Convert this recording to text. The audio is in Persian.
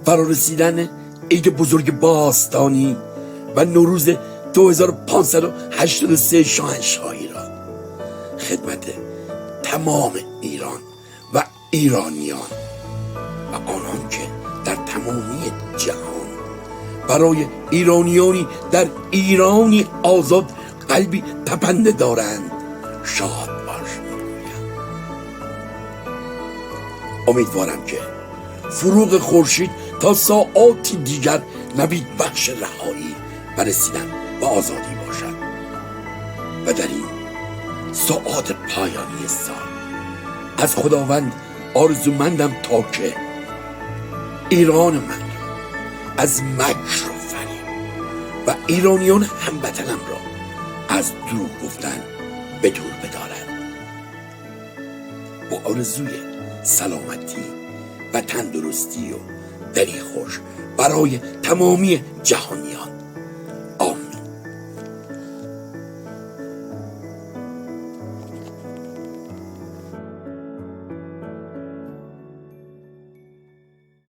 فرارسیدن عید بزرگ باستانی و نوروز 2583 شاهنشاه ایران. خدمت تمام ایران و ایرانیان و آنان که در تمامی جهان برای ایرانیانی در ایرانی آزاد قلبی تپنده دارند شاد باش میگویم. امیدوارم که فروغ خورشید تا ساعاتی دیگر نوید بخش رهایی و رسیدن به آزادی باشد و در این ساعات پایانی سال از خداوند آرزومندم تا که ایران من را از مکر و فریب و ایرانیان هموطنم را از دروغ گفتن به دور بدارد. با آرزوی سلامتی و تندرستی و دلی خوش برای تمامی جهانیان.